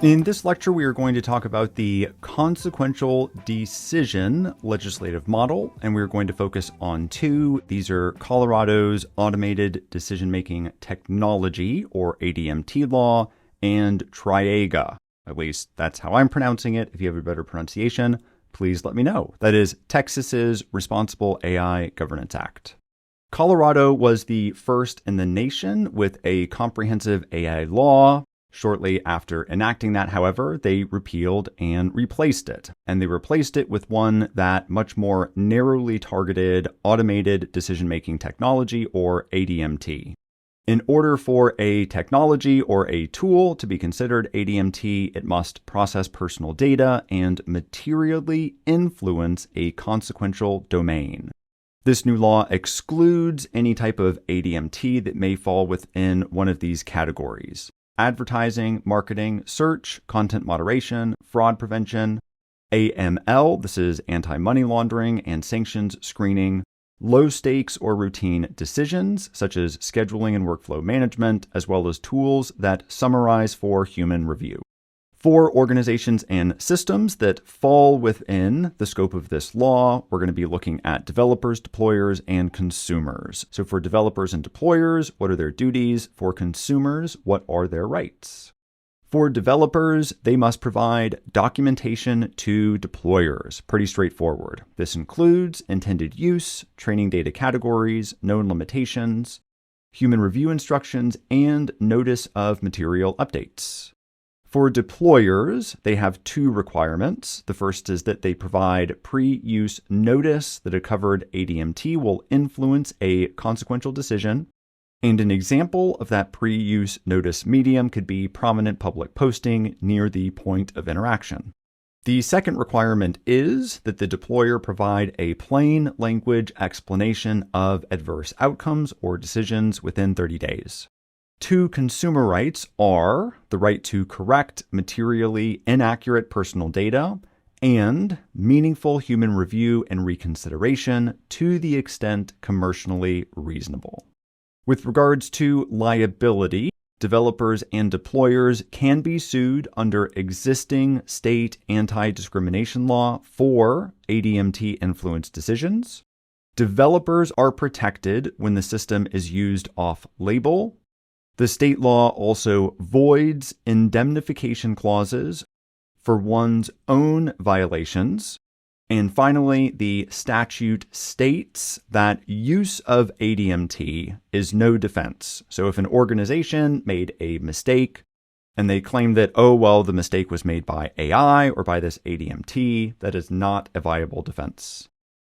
In this lecture, we are going to talk about the consequential decision legislative model, and we're going to focus on two. These are Colorado's automated decision-making technology, or ADMT law, and TRAIGA. At least that's how I'm pronouncing it. If you have a better pronunciation, please let me know. That is Texas's Responsible AI Governance Act. Colorado was the first in the nation with a comprehensive AI law. Shortly after enacting that, however, they repealed and replaced it. And they replaced it with one that much more narrowly targeted automated decision-making technology, or ADMT. In order for a technology or a tool to be considered ADMT, it must process personal data and materially influence a consequential domain. This new law excludes any type of ADMT that may fall within one of these categories: advertising, marketing, search, content moderation, fraud prevention, AML, this is anti-money laundering and sanctions screening, low stakes or routine decisions, such as scheduling and workflow management, as well as tools that summarize for human review. For organizations and systems that fall within the scope of this law, we're going to be looking at developers, deployers, and consumers. So for developers and deployers, what are their duties? For consumers, what are their rights? For developers, they must provide documentation to deployers. Pretty straightforward. This includes intended use, training data categories, known limitations, human review instructions, and notice of material updates. For deployers, they have two requirements. The first is that they provide pre-use notice that a covered ADMT will influence a consequential decision. And an example of that pre-use notice medium could be prominent public posting near the point of interaction. The second requirement is that the deployer provide a plain language explanation of adverse outcomes or decisions within 30 days. Two consumer rights are the right to correct materially inaccurate personal data and meaningful human review and reconsideration to the extent commercially reasonable. With regards to liability, developers and deployers can be sued under existing state anti-discrimination law for ADMT influence decisions. Developers are protected when the system is used off-label. The state law also voids indemnification clauses for one's own violations. And finally, the statute states that use of ADMT is no defense. So if an organization made a mistake and they claim that, oh, well, the mistake was made by AI or by this ADMT, that is not a viable defense.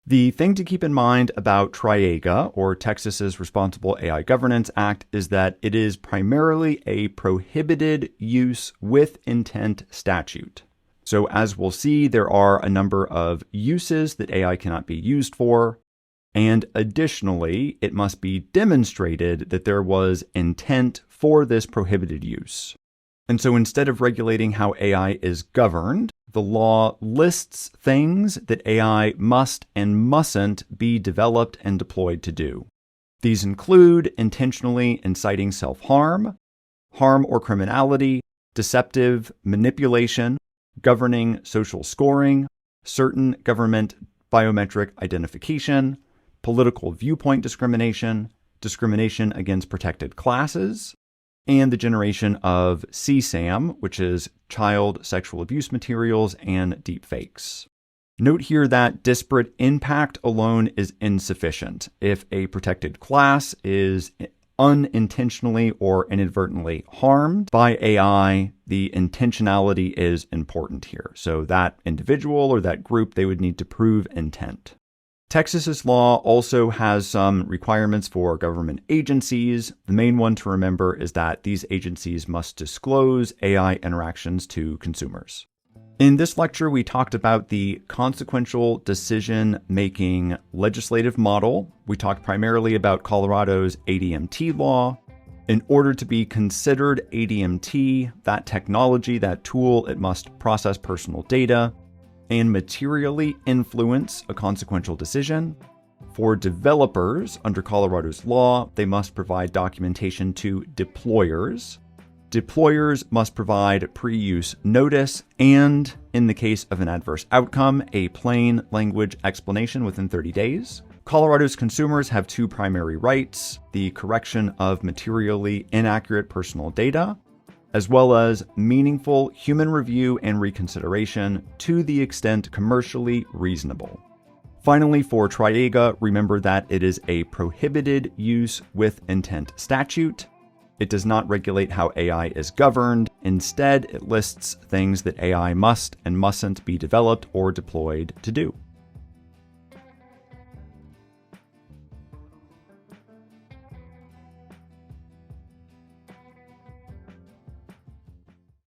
The thing to keep in mind about TRAIGA, or Texas's Responsible AI Governance Act, is that it is primarily a prohibited use with intent statute. So as we'll see, there are a number of uses that AI cannot be used for, and additionally, it must be demonstrated that there was intent for this prohibited use. And so instead of regulating how AI is governed, the law lists things that AI must and mustn't be developed and deployed to do. These include intentionally inciting self-harm, harm or criminality, deceptive manipulation, governing social scoring, certain government biometric identification, political viewpoint discrimination, discrimination against protected classes, and the generation of CSAM, which is child sexual abuse materials and deepfakes. Note here that disparate impact alone is insufficient. If a protected class is unintentionally or inadvertently harmed by AI, the intentionality is important here. So that individual or that group, they would need to prove intent. Texas's law also has some requirements for government agencies. The main one to remember is that these agencies must disclose AI interactions to consumers. In this lecture, we talked about the consequential decision-making legislative model. We talked primarily about Colorado's ADMT law. In order to be considered ADMT, that technology, that tool, it must process personal data and materially influence a consequential decision. For developers under Colorado's law, they must provide documentation to deployers. Deployers must provide pre-use notice and, in the case of an adverse outcome, a plain language explanation within 30 days. Colorado's consumers have two primary rights: the correction of materially inaccurate personal data, as well as meaningful human review and reconsideration to the extent commercially reasonable. Finally, for TRAIGA, remember that it is a prohibited use with intent statute. It does not regulate how AI is governed. Instead, it lists things that AI must and mustn't be developed or deployed to do.